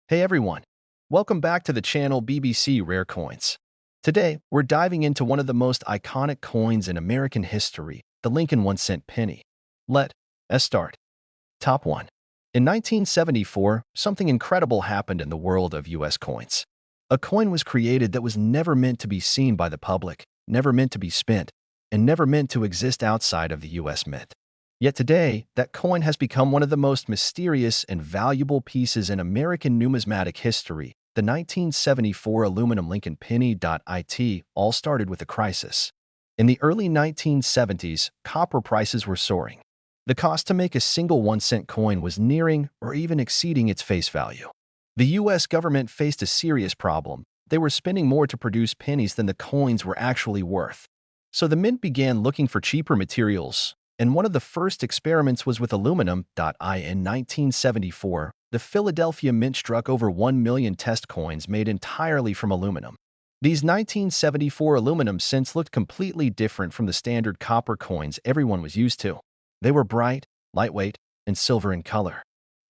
Hey everyone, welcome back to the channel BBC Rare Coins. Today, we're diving into one of the most iconic coins in American history, the Lincoln 1-cent penny. Let's start. Top 1. In 1974, something incredible happened in the world of US coins. A coin was created that was never meant to be seen by the public, never meant to be spent, and never meant to exist outside of the US Mint. Yet today, that coin has become one of the most mysterious and valuable pieces in American numismatic history. The 1974 aluminum Lincoln penny. It all started with a crisis. In the early 1970s, copper prices were soaring. The cost to make a single 1-cent coin was nearing or even exceeding its face value. The U.S. government faced a serious problem. They were spending more to produce pennies than the coins were actually worth. So the mint began looking for cheaper materials, and one of the first experiments was with aluminum. In 1974, the Philadelphia Mint struck over 1 million test coins made entirely from aluminum. These 1974 aluminum cents looked completely different from the standard copper coins everyone was used to. They were bright, lightweight, and silver in color.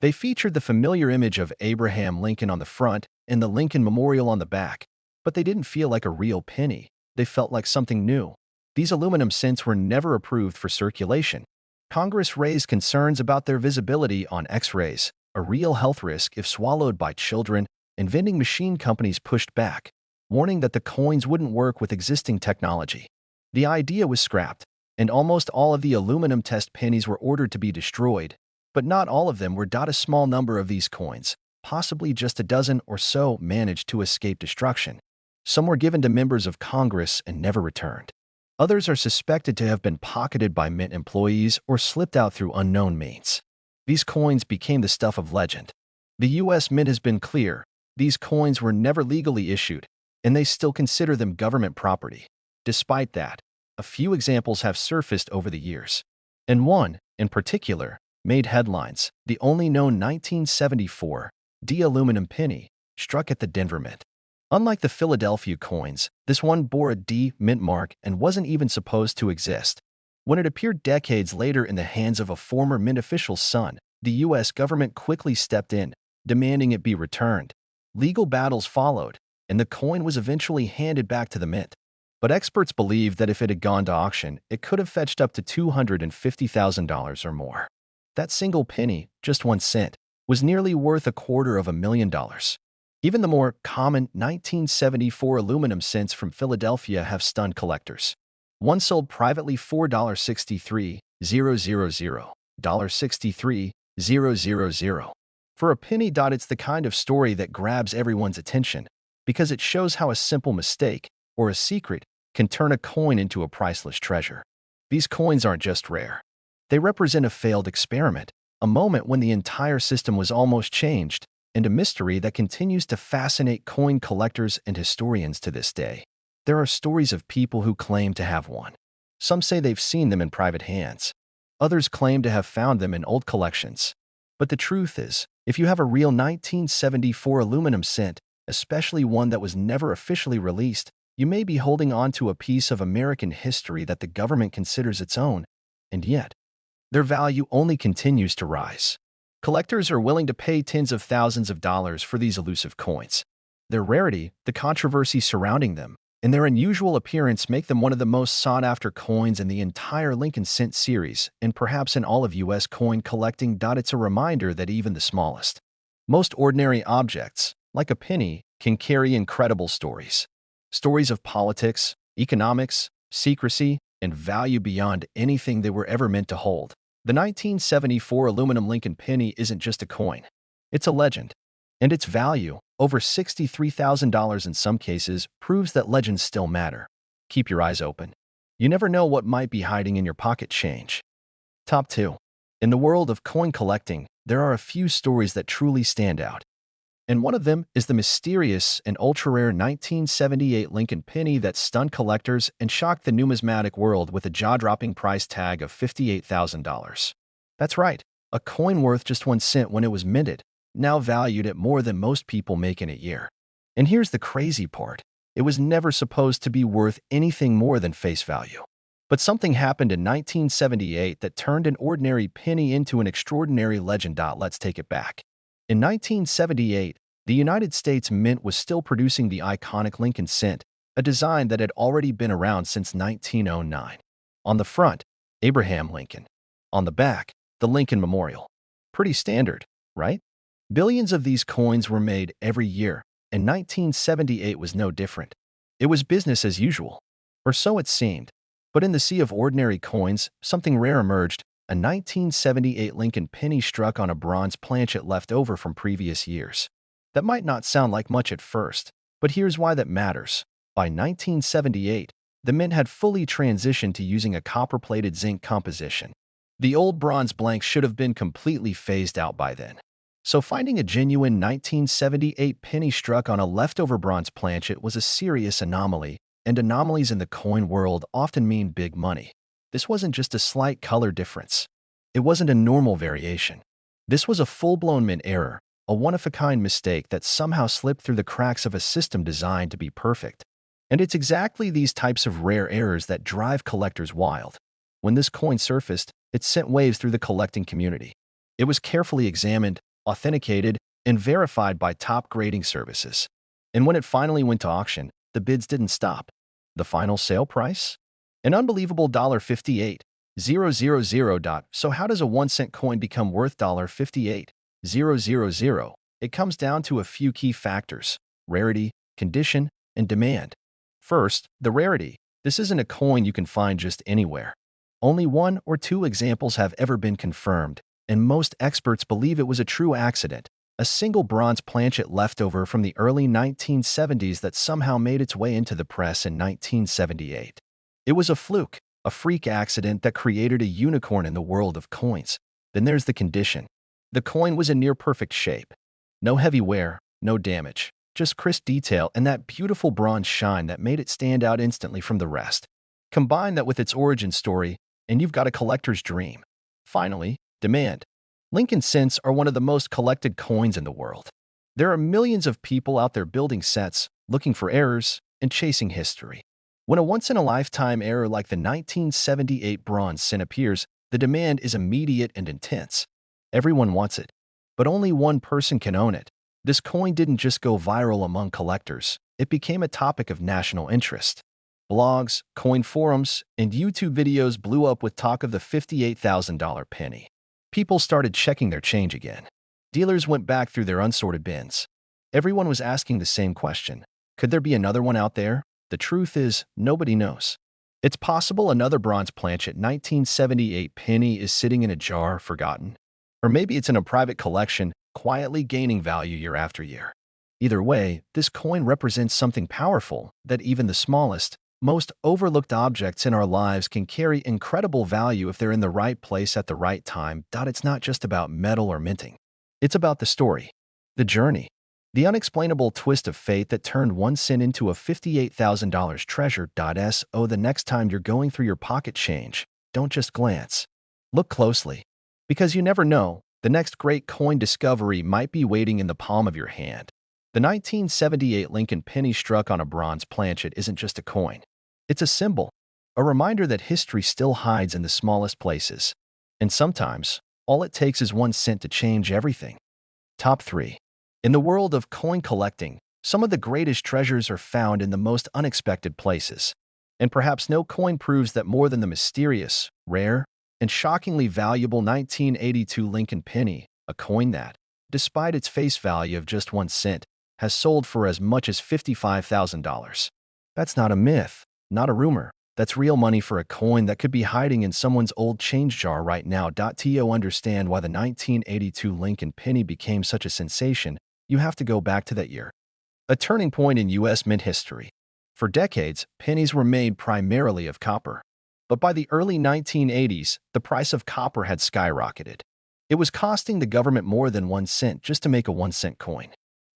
They featured the familiar image of Abraham Lincoln on the front and the Lincoln Memorial on the back, but they didn't feel like a real penny. They felt like something new. These aluminum cents were never approved for circulation. Congress raised concerns about their visibility on X-rays, a real health risk if swallowed by children, and vending machine companies pushed back, warning that the coins wouldn't work with existing technology. The idea was scrapped, and almost all of the aluminum test pennies were ordered to be destroyed, but not all of them were. A small number of these coins, possibly just a dozen or so, managed to escape destruction. Some were given to members of Congress and never returned. Others are suspected to have been pocketed by Mint employees or slipped out through unknown means. These coins became the stuff of legend. The U.S. Mint has been clear: these coins were never legally issued, and they still consider them government property. Despite that, a few examples have surfaced over the years, and one, in particular, made headlines: the only known 1974 D aluminum penny struck at the Denver Mint. Unlike the Philadelphia coins, this one bore a D mint mark and wasn't even supposed to exist. When it appeared decades later in the hands of a former mint official's son, the U.S. government quickly stepped in, demanding it be returned. Legal battles followed, and the coin was eventually handed back to the mint. But experts believe that if it had gone to auction, it could have fetched up to $250,000 or more. That single penny, just 1 cent, was nearly worth $250,000. Even the more common 1974 aluminum cents from Philadelphia have stunned collectors. One sold privately for $63,000, $63,000. For a penny. It's the kind of story that grabs everyone's attention because it shows how a simple mistake or a secret can turn a coin into a priceless treasure. These coins aren't just rare. They represent a failed experiment, a moment when the entire system was almost changed, and a mystery that continues to fascinate coin collectors and historians to this day. There are stories of people who claim to have one. Some say they've seen them in private hands. Others claim to have found them in old collections. But the truth is, if you have a real 1974 aluminum cent, especially one that was never officially released, you may be holding on to a piece of American history that the government considers its own, and yet, their value only continues to rise. Collectors are willing to pay tens of thousands of dollars for these elusive coins. Their rarity, the controversy surrounding them, and their unusual appearance make them one of the most sought-after coins in the entire Lincoln cent series, and perhaps in all of U.S. coin collecting. It's a reminder that even the smallest, most ordinary objects, like a penny, can carry incredible stories. Stories of politics, economics, secrecy, and value beyond anything they were ever meant to hold. The 1974 aluminum Lincoln penny isn't just a coin. It's a legend. And its value, over $63,000 in some cases, proves that legends still matter. Keep your eyes open. You never know what might be hiding in your pocket change. Top 2. In the world of coin collecting, there are a few stories that truly stand out. And one of them is the mysterious and ultra-rare 1978 Lincoln penny that stunned collectors and shocked the numismatic world with a jaw-dropping price tag of $58,000. That's right, a coin worth just 1 cent when it was minted, now valued at more than most people make in a year. And here's the crazy part: it was never supposed to be worth anything more than face value. But something happened in 1978 that turned an ordinary penny into an extraordinary legend. Let's take it back. In 1978, The United States Mint was still producing the iconic Lincoln cent, a design that had already been around since 1909. On the front, Abraham Lincoln. On the back, the Lincoln Memorial. Pretty standard, right? Billions of these coins were made every year, and 1978 was no different. It was business as usual, or so it seemed. But in the sea of ordinary coins, something rare emerged. A 1978 Lincoln penny struck on a bronze planchet left over from previous years. That might not sound like much at first, but here's why that matters. By 1978, the mint had fully transitioned to using a copper-plated zinc composition. The old bronze blank should have been completely phased out by then. So finding a genuine 1978 penny struck on a leftover bronze planchet was a serious anomaly, and anomalies in the coin world often mean big money. This wasn't just a slight color difference. It wasn't a normal variation. This was a full-blown mint error, a one-of-a-kind mistake that somehow slipped through the cracks of a system designed to be perfect. And it's exactly these types of rare errors that drive collectors wild. When this coin surfaced, it sent waves through the collecting community. It was carefully examined, authenticated, and verified by top grading services. And when it finally went to auction, the bids didn't stop. The final sale price? An unbelievable $58,000. So how does a 1-cent coin become worth $58,000? It comes down to a few key factors: rarity, condition, and demand. First, the rarity. This isn't a coin you can find just anywhere. Only 1 or 2 examples have ever been confirmed, and most experts believe it was a true accident, a single bronze planchet leftover from the early 1970s that somehow made its way into the press in 1978. It was a fluke, a freak accident that created a unicorn in the world of coins. Then there's the condition. The coin was in near-perfect shape. No heavy wear, no damage, just crisp detail and that beautiful bronze shine that made it stand out instantly from the rest. Combine that with its origin story, and you've got a collector's dream. Finally, demand. Lincoln cents are one of the most collected coins in the world. There are millions of people out there building sets, looking for errors, and chasing history. When a once-in-a-lifetime error like the 1978 bronze cent appears, the demand is immediate and intense. Everyone wants it, but only one person can own it. This coin didn't just go viral among collectors, it became a topic of national interest. Blogs, coin forums, and YouTube videos blew up with talk of the $58,000 penny. People started checking their change again. Dealers went back through their unsorted bins. Everyone was asking the same question: could there be another one out there? The truth is, nobody knows. It's possible another bronze planchet 1978 penny is sitting in a jar, forgotten. Or maybe it's in a private collection, quietly gaining value year after year. Either way, this coin represents something powerful that even the smallest, most overlooked objects in our lives can carry incredible value if they're in the right place at the right time. It's not just about metal or minting. It's about the story, the journey, the unexplainable twist of fate that turned 1 cent into a $58,000 treasure. So the next time you're going through your pocket change, don't just glance. Look closely. Because you never know, the next great coin discovery might be waiting in the palm of your hand. The 1978 Lincoln penny struck on a bronze planchet isn't just a coin. It's a symbol, a reminder that history still hides in the smallest places. And sometimes, all it takes is 1 cent to change everything. Top 3. In the world of coin collecting, some of the greatest treasures are found in the most unexpected places. And perhaps no coin proves that more than the mysterious, rare, and shockingly valuable 1982 Lincoln penny, a coin that, despite its face value of just 1 cent, has sold for as much as $55,000. That's not a myth, not a rumor. That's real money for a coin that could be hiding in someone's old change jar right now. To understand why the 1982 Lincoln penny became such a sensation, you have to go back to that year. A turning point in U.S. mint history. For decades, pennies were made primarily of copper. But by the early 1980s, the price of copper had skyrocketed. It was costing the government more than 1 cent just to make a 1-cent coin.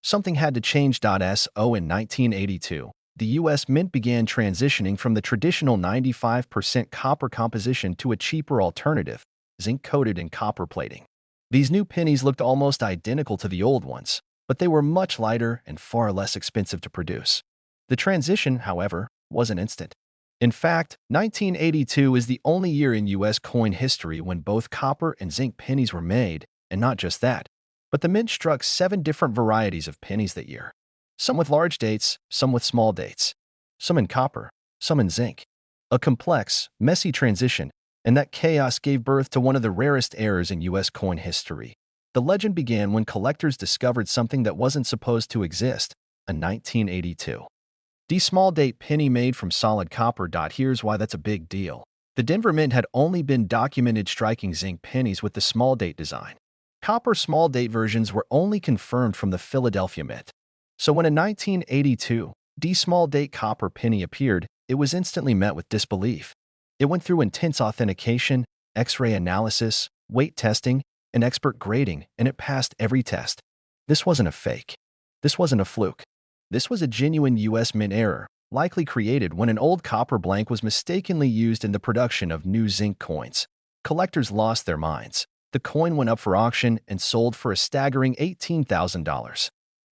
Something had to change. So in 1982, the U.S. Mint began transitioning from the traditional 95% copper composition to a cheaper alternative, zinc-coated and copper plating. These new pennies looked almost identical to the old ones, but they were much lighter and far less expensive to produce. The transition, however, wasn't instant. In fact, 1982 is the only year in U.S. coin history when both copper and zinc pennies were made, and not just that. But the mint struck 7 different varieties of pennies that year. Some with large dates, some with small dates, some in copper, some in zinc. A complex, messy transition, and that chaos gave birth to one of the rarest eras in U.S. coin history. The legend began when collectors discovered something that wasn't supposed to exist, a 1982 D small date penny made from solid copper. Here's why that's a big deal. The Denver Mint had only been documented striking zinc pennies with the small date design. Copper small date versions were only confirmed from the Philadelphia Mint. So when a 1982 D small date copper penny appeared, it was instantly met with disbelief. It went through intense authentication, X-ray analysis, weight testing, and expert grading, and it passed every test. This wasn't a fake. This wasn't a fluke. This was a genuine U.S. Mint error, likely created when an old copper blank was mistakenly used in the production of new zinc coins. Collectors lost their minds. The coin went up for auction and sold for a staggering $18,000.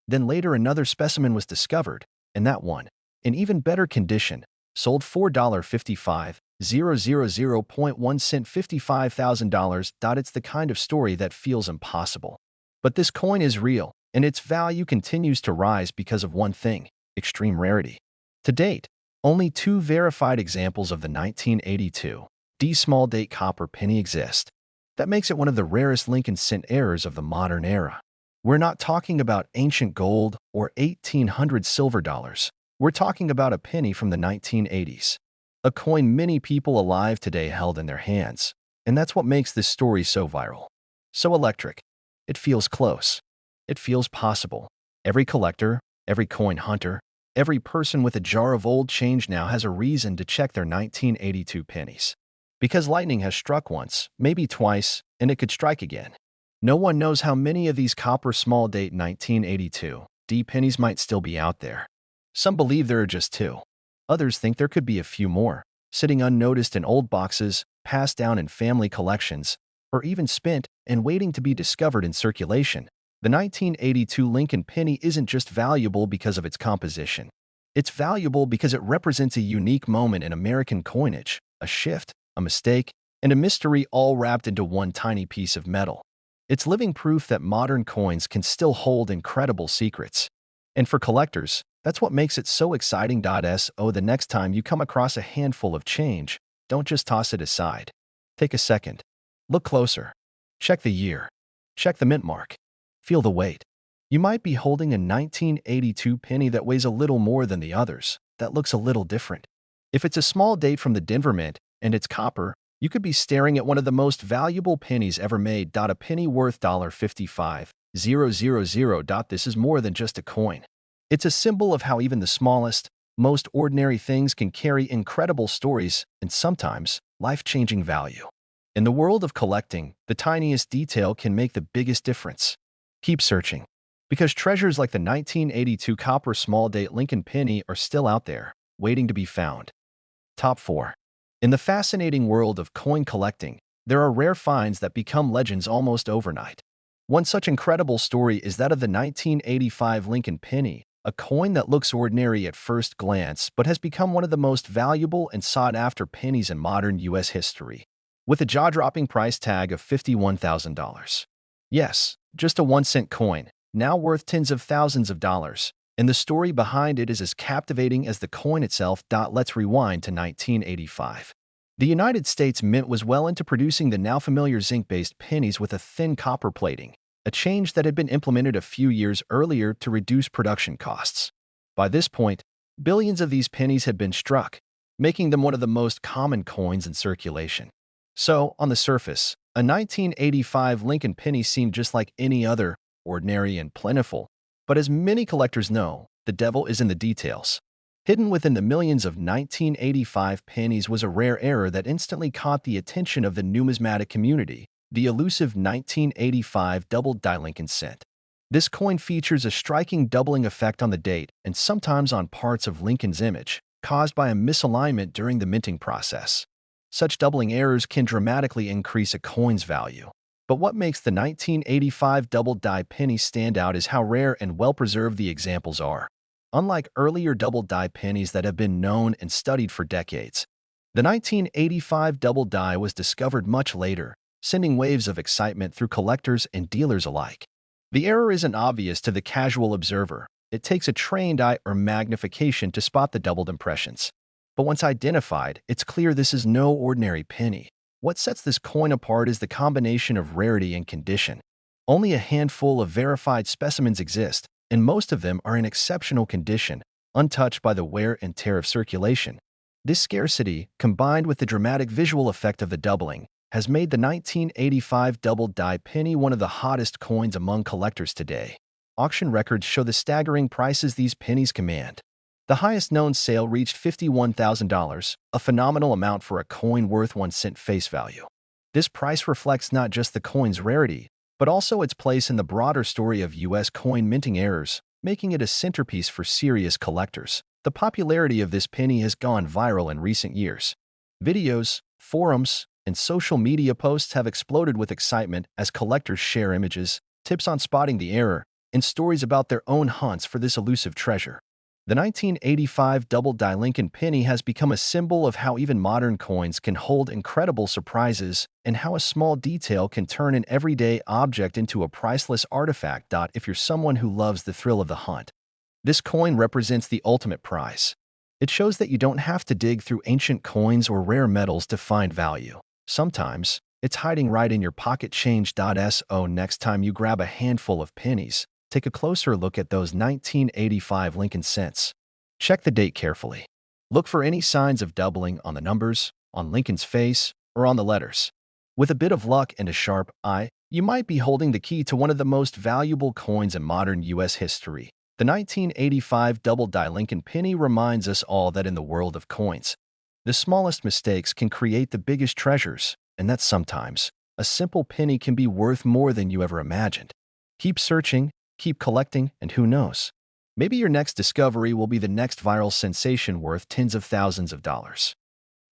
Then later another specimen was discovered, and that one, in even better condition, sold $4.55, 0.1 cent $55,000. It's the kind of story that feels impossible. But this coin is real, and its value continues to rise because of one thing: extreme rarity. To date, only 2 verified examples of the 1982 D small date copper penny exist. That makes it one of the rarest Lincoln cent errors of the modern era. We're not talking about ancient gold or 1800 silver dollars. We're talking about a penny from the 1980s. A coin many people alive today held in their hands. And that's what makes this story so viral. So electric. It feels close. It feels possible. Every collector, every coin hunter, every person with a jar of old change now has a reason to check their 1982 pennies. Because lightning has struck once, maybe twice, and it could strike again. No one knows how many of these copper small date 1982 D pennies might still be out there. Some believe there are just 2. Others think there could be a few more, sitting unnoticed in old boxes, passed down in family collections, or even spent and waiting to be discovered in circulation. The 1982 Lincoln penny isn't just valuable because of its composition. It's valuable because it represents a unique moment in American coinage, a shift, a mistake, and a mystery all wrapped into one tiny piece of metal. It's living proof that modern coins can still hold incredible secrets. And for collectors, that's what makes it so exciting. So the next time you come across a handful of change, don't just toss it aside. Take a second. Look closer. Check the year. Check the mint mark. Feel the weight. You might be holding a 1982 penny that weighs a little more than the others, that looks a little different. If it's a small date from the Denver Mint and it's copper, you could be staring at one of the most valuable pennies ever made. A penny worth $55, 000. This is more than just a coin. It's a symbol of how even the smallest, most ordinary things can carry incredible stories and sometimes life-changing value. In the world of collecting, the tiniest detail can make the biggest difference. Keep searching, because treasures like the 1982 copper small date Lincoln penny are still out there, waiting to be found. Top 4. In the fascinating world of coin collecting, there are rare finds that become legends almost overnight. One such incredible story is that of the 1985 Lincoln penny, a coin that looks ordinary at first glance but has become one of the most valuable and sought-after pennies in modern U.S. history, with a jaw-dropping price tag of $51,000. Yes, just a 1-cent coin, now worth tens of thousands of dollars, and the story behind it is as captivating as the coin itself. Let's rewind to 1985. The United States Mint was well into producing the now familiar zinc-based pennies with a thin copper plating, a change that had been implemented a few years earlier to reduce production costs. By this point, billions of these pennies had been struck, making them one of the most common coins in circulation. So, on the surface, a 1985 Lincoln penny seemed just like any other, ordinary and plentiful. But as many collectors know, the devil is in the details. Hidden within the millions of 1985 pennies was a rare error that instantly caught the attention of the numismatic community: the elusive 1985 double-die Lincoln cent. This coin features a striking doubling effect on the date and sometimes on parts of Lincoln's image, caused by a misalignment during the minting process. Such doubling errors can dramatically increase a coin's value. But what makes the 1985 double-die penny stand out is how rare and well-preserved the examples are. Unlike earlier double-die pennies that have been known and studied for decades, the 1985 double-die was discovered much later, sending waves of excitement through collectors and dealers alike. The error isn't obvious to the casual observer. It takes a trained eye or magnification to spot the doubled impressions. But once identified, it's clear this is no ordinary penny. What sets this coin apart is the combination of rarity and condition. Only a handful of verified specimens exist, and most of them are in exceptional condition, untouched by the wear and tear of circulation. This scarcity, combined with the dramatic visual effect of the doubling, has made the 1985 double-die penny one of the hottest coins among collectors today. Auction records show the staggering prices these pennies command. The highest known sale reached $51,000, a phenomenal amount for a coin worth 1 cent face value. This price reflects not just the coin's rarity, but also its place in the broader story of U.S. coin minting errors, making it a centerpiece for serious collectors. The popularity of this penny has gone viral in recent years. Videos, forums, and social media posts have exploded with excitement as collectors share images, tips on spotting the error, and stories about their own hunts for this elusive treasure. The 1985 double-die Lincoln penny has become a symbol of how even modern coins can hold incredible surprises and how a small detail can turn an everyday object into a priceless artifact. If you're someone who loves the thrill of the hunt, this coin represents the ultimate prize. It shows that you don't have to dig through ancient coins or rare metals to find value. Sometimes, it's hiding right in your pocket change. So next time you grab a handful of pennies, take a closer look at those 1985 Lincoln cents. Check the date carefully. Look for any signs of doubling on the numbers, on Lincoln's face, or on the letters. With a bit of luck and a sharp eye, you might be holding the key to one of the most valuable coins in modern U.S. history. The 1985 double-die Lincoln penny reminds us all that in the world of coins, the smallest mistakes can create the biggest treasures, and that sometimes a simple penny can be worth more than you ever imagined. Keep searching, keep collecting, and who knows? Maybe your next discovery will be the next viral sensation worth tens of thousands of dollars.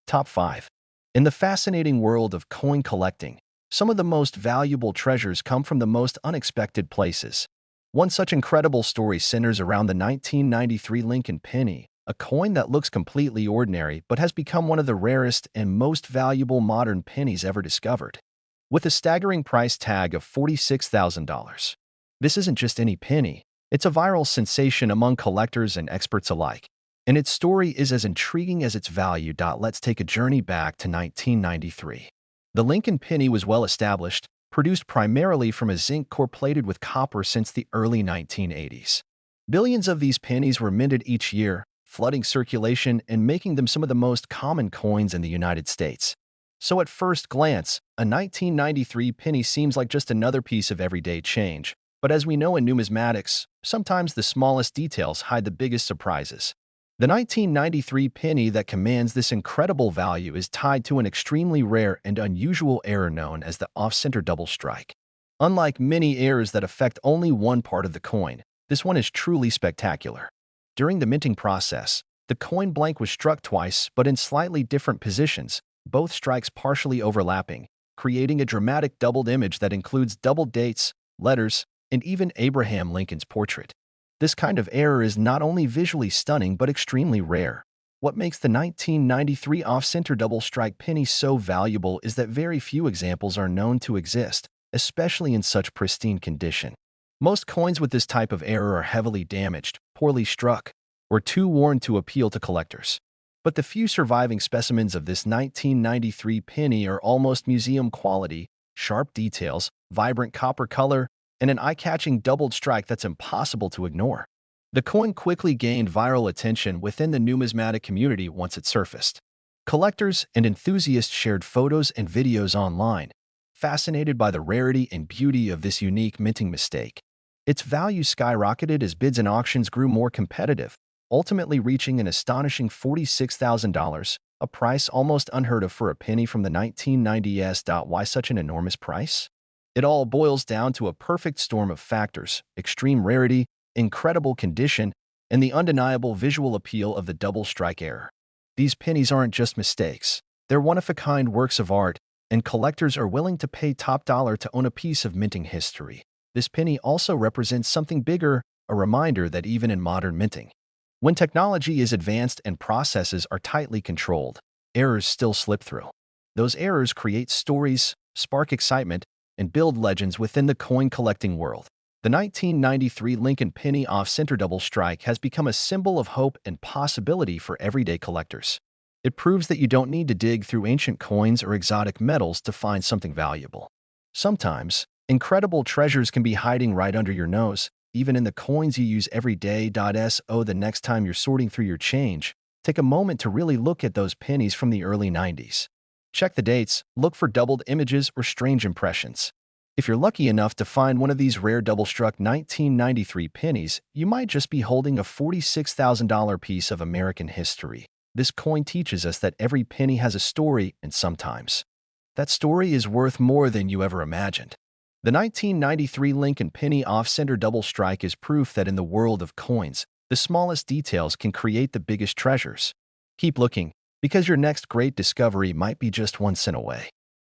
Top 5. In the fascinating world of coin collecting, some of the most valuable treasures come from the most unexpected places. One such incredible story centers around the 1993 Lincoln penny, a coin that looks completely ordinary but has become one of the rarest and most valuable modern pennies ever discovered. With a staggering price tag of $46,000. This isn't just any penny, it's a viral sensation among collectors and experts alike. And its story is as intriguing as its value. Let's take a journey back to 1993. The Lincoln penny was well established, produced primarily from a zinc core plated with copper since the early 1980s. Billions of these pennies were minted each year, flooding circulation and making them some of the most common coins in the United States. So at first glance, a 1993 penny seems like just another piece of everyday change. But as we know in numismatics, sometimes the smallest details hide the biggest surprises. The 1993 penny that commands this incredible value is tied to an extremely rare and unusual error known as the off-center double strike. Unlike many errors that affect only one part of the coin, this one is truly spectacular. During the minting process, the coin blank was struck twice but in slightly different positions, both strikes partially overlapping, creating a dramatic doubled image that includes doubled dates, letters, and even Abraham Lincoln's portrait. This kind of error is not only visually stunning but extremely rare. What makes the 1993 off-center double strike penny so valuable is that very few examples are known to exist, especially in such pristine condition. Most coins with this type of error are heavily damaged, poorly struck, or too worn to appeal to collectors. But the few surviving specimens of this 1993 penny are almost museum quality, sharp details, vibrant copper color, and an eye-catching doubled strike that's impossible to ignore. The coin quickly gained viral attention within the numismatic community once it surfaced. Collectors and enthusiasts shared photos and videos online, fascinated by the rarity and beauty of this unique minting mistake. Its value skyrocketed as bids and auctions grew more competitive, ultimately reaching an astonishing $46,000, a price almost unheard of for a penny from the 1990s. Why such an enormous price? It all boils down to a perfect storm of factors: extreme rarity, incredible condition, and the undeniable visual appeal of the double strike error. These pennies aren't just mistakes. They're one-of-a-kind works of art, and collectors are willing to pay top dollar to own a piece of minting history. This penny also represents something bigger, a reminder that even in modern minting, when technology is advanced and processes are tightly controlled, errors still slip through. Those errors create stories, spark excitement, and build legends within the coin collecting world. The 1993 Lincoln Penny off-center double strike has become a symbol of hope and possibility for everyday collectors. It proves that you don't need to dig through ancient coins or exotic metals to find something valuable. Sometimes, incredible treasures can be hiding right under your nose, even in the coins you use every day. So the next time you're sorting through your change, take a moment to really look at those pennies from the early 90s. Check the dates, look for doubled images or strange impressions. If you're lucky enough to find one of these rare double-struck 1993 pennies, you might just be holding a $46,000 piece of American history. This coin teaches us that every penny has a story, and sometimes that story is worth more than you ever imagined. The 1993 Lincoln Penny off-center double strike is proof that in the world of coins, the smallest details can create the biggest treasures. Keep looking, because your next great discovery might be just 1 cent away.